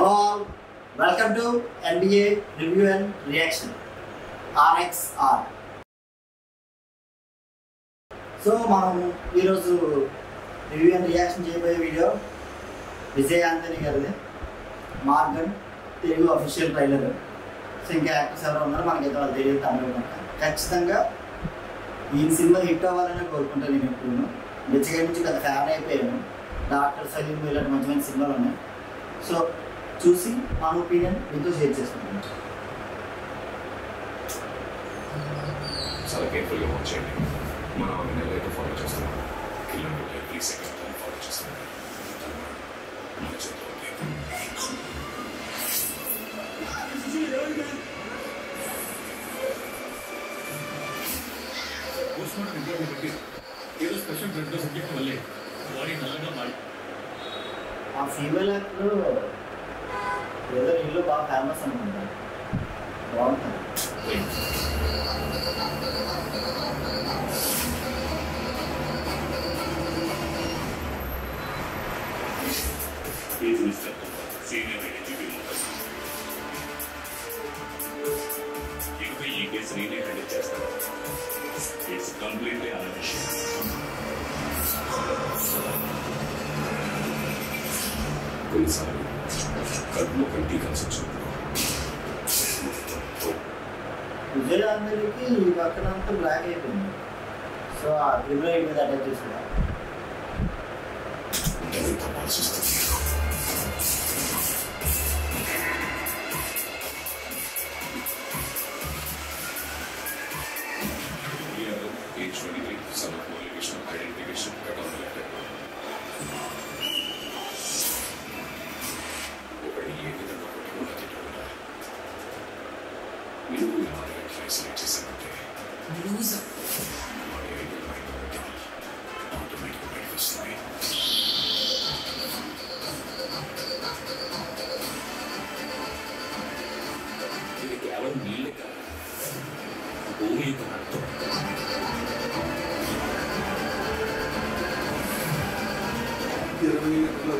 Hello all, welcome to NBA Review and Reaction RXR. So మనం ఈరోజు review and reaction చేయబోయే video Vijay Antony గారిది Maargan Telugu official trailer. So ఇంకా actors ఎవరు ఉన్నారో మనకైతే వాళ్ళు తెలియదు తమిళ. ఖచ్చితంగా ఈ సినిమా హిట్ అవ్వాలని కోరుకుంటాను. నేను ఎప్పుడు బెచ్చగా నుంచి పెద్ద ఫ్యాన్ అయిపోయాను. డాక్టర్ సలీం ఇలాంటి మంచి మంచి సినిమాలు ఉన్నాయి. సో చూసి మన ఒపీనియన్ మీతో షేర్ చేసుకుంటాను. చాలా కేర్ఫుల్గా వాచ్ చేయండి. మనం ఆమె నెలైతే ఫాలో చేస్తున్నాం. కిలోమీటర్ ఎవ్రీ సెకండ్ ఫాలో చేస్తున్నాం. మన చేతిలో ఏదో స్పెషల్ బ్లడ్ సబ్జెక్ట్ వల్లే బాడీ నల్లగా మారి ఆ ఫీమేల్ యాక్టర్ ఏదో ఇల్లు బాగా ఫేమస్ అనుకుంటా. బాగుంటుంది. సీనియర్ ఎన్జిపి మోటార్స్ ఇకపై ఈ కేసు నేనే హ్యాండిల్ చేస్తాను. It's completely unofficial. కొన్నిసార్లు కడుపులో కంటి కలిసి వచ్చినప్పుడు విజయ్ ఆంటనీకి ఈ పక్కన అంతా బ్లాక్ అయిపోయింది. సో ఆ క్రిమినల్ మీద అటాక్ చేసిన తప్పాల్సి వస్తుంది. Age 23, son of qualification, identification, cut on the letter. ఒకటి ఏ విధంగా కొట్టుకున్నా తిట్టుకున్నా మీరు మాదిరి సెలెక్ట్ చేశారంటే వాడి ఐడియల్ మైండ్ ఒకటి ఆటోమేటిక్గా బయటకు వస్తుంది. ఇది కేవలం నీళ్ళే కాదు, భూమి యొక్క అర్థం.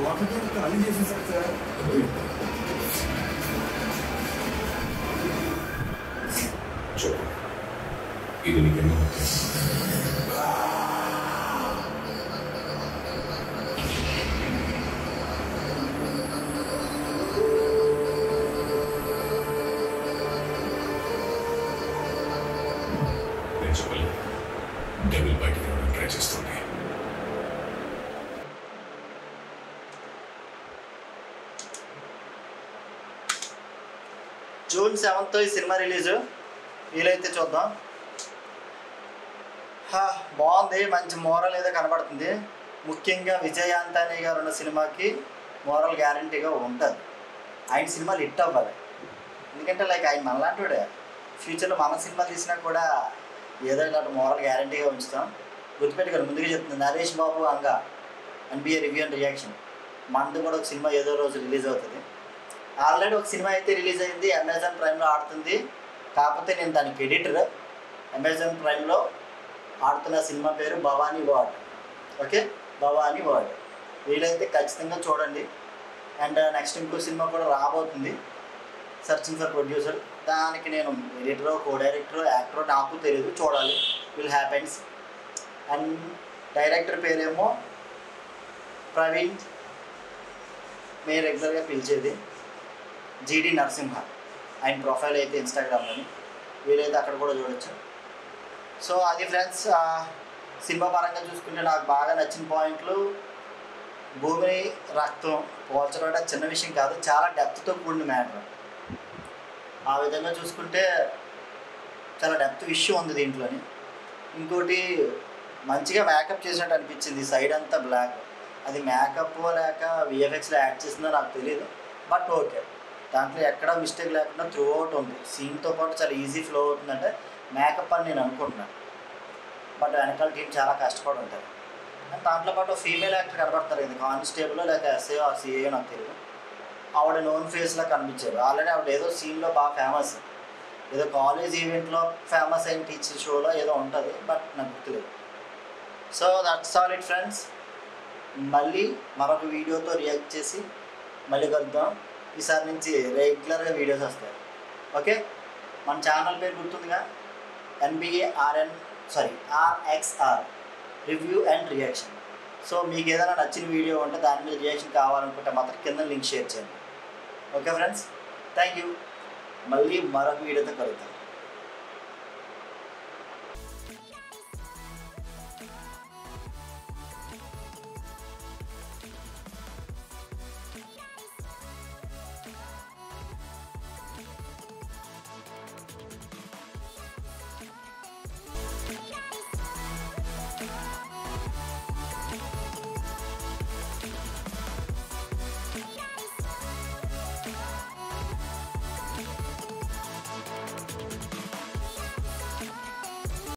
వాటర్ ఖాళీ చేసేసారు సార్. చూడు, ఇది నీకెన్నో నేను చెప్పలేదు. డెవిల్ బయటకు రావడం ట్రై చేస్తుంది. జూన్ 7th ఈ సినిమా రిలీజ్. వీలైతే చూద్దాం. బాగుంది, మంచి మోరల్ ఏదో కనబడుతుంది. ముఖ్యంగా విజయ్ ఆంటనీ గారు ఉన్న సినిమాకి మోరల్ గ్యారంటీగా ఉంటుంది. ఆయన సినిమాలు హిట్ అవ్వాలి. ఎందుకంటే ఆయన మనలాంటివాడే. ఫ్యూచర్లో మన సినిమా తీసినా కూడా ఏదో ఇలాంటి మోరల్ గ్యారంటీగా ఉంచుతాం. గుర్తుపెట్టుకోండి, ముందుగా చెప్తుంది నరేష్ బాబు అంగా NBA రివ్యూ అండ్ రియాక్షన్. మనది కూడా ఒక సినిమా ఏదో రోజు రిలీజ్ అవుతుంది. ఆల్రెడీ ఒక సినిమా అయితే రిలీజ్ అయింది, అమెజాన్ ప్రైమ్లో ఆడుతుంది. కాకపోతే నేను దానికి ఎడిటర్. అమెజాన్ ప్రైమ్లో ఆడుతున్న సినిమా పేరు Bhavani ward. Okay, Bhavani ward. వీలైతే ఖచ్చితంగా చూడండి. అండ్ నెక్స్ట్ ఇంకో సినిమా కూడా రాబోతుంది, సర్చింగ్ ఫర్ ప్రొడ్యూసర్. దానికి నేను ఎడిటరో, కో డైరెక్టరో, యాక్టరో నాకు తెలియదు, చూడాలి. Will happens. అండ్ డైరెక్టర్ పేరేమో ప్రవీణ్, మేము రెగ్యులర్గా పిలిచేది జీడి నరసింహ. ఆయన ప్రొఫైల్ అయితే ఇన్స్టాగ్రామ్లోని, వీలైతే అక్కడ కూడా చూడొచ్చు. సో అది ఫ్రెండ్స్, సినిమా పరంగా చూసుకుంటే నాకు బాగా నచ్చిన పాయింట్లు, భూమిని రక్తం పోల్చడం అంటే చిన్న విషయం కాదు, చాలా డెప్త్తో కూడిన మ్యాటర్. ఆ విధంగా చూసుకుంటే చాలా డెప్త్ విషయం ఉంది దీంట్లోని. ఇంకోటి మంచిగా మేకప్ చేసినట్టు అనిపించింది. సైడ్ అంతా బ్లాక్. అది మేకప్ లేక VFXలో యాడ్ చేసిందో నాకు తెలియదు. బట్ ఓకే, దాంట్లో ఎక్కడ మిస్టేక్ లేకుండా త్రూ అవుట్ ఉంది. సీన్తో పాటు చాలా ఈజీ ఫ్లో అవుతుందంటే మేకప్ అని నేను అనుకుంటున్నాను. బట్ వెనకాల టీం చాలా కష్టపడి ఉంటారు. అండ్ దాంట్లో పాటు ఫీమేల్ యాక్టర్ కనబడతారు. ఇది కానిస్టేబుల్ లేక ఎస్ఐ ఆ CA నాకు తెలియదు. ఆవిడ నోన్ ఫేస్లో కనిపించారు. ఆల్రెడీ ఆవిడ ఏదో సీన్లో బాగా ఫేమస్, ఏదో కాలేజ్ ఈవెంట్లో ఫేమస్ అయిన టీచర్ షోలో ఏదో ఉంటుంది, బట్ నాకు గుర్తులేదు. So that's all it friends. మళ్ళీ మరొక వీడియోతో రియాక్ట్ చేసి మళ్ళీ కలుద్దాం. ఈసారి నుంచి రెగ్యులర్గా వీడియోస్ వస్తాయి. ఓకే, మన ఛానల్ పేరు గుర్తుందిగా, RXR review and reaction. So మీకు ఏదైనా నచ్చిన వీడియో ఉంటే దాని మీద రియాక్షన్ కావాలనుకుంటే మాత్రం కింద లింక్ షేర్ చేయండి. Okay friends, thank you. మళ్ళీ మరొక వీడియోతో కలుద్దాం.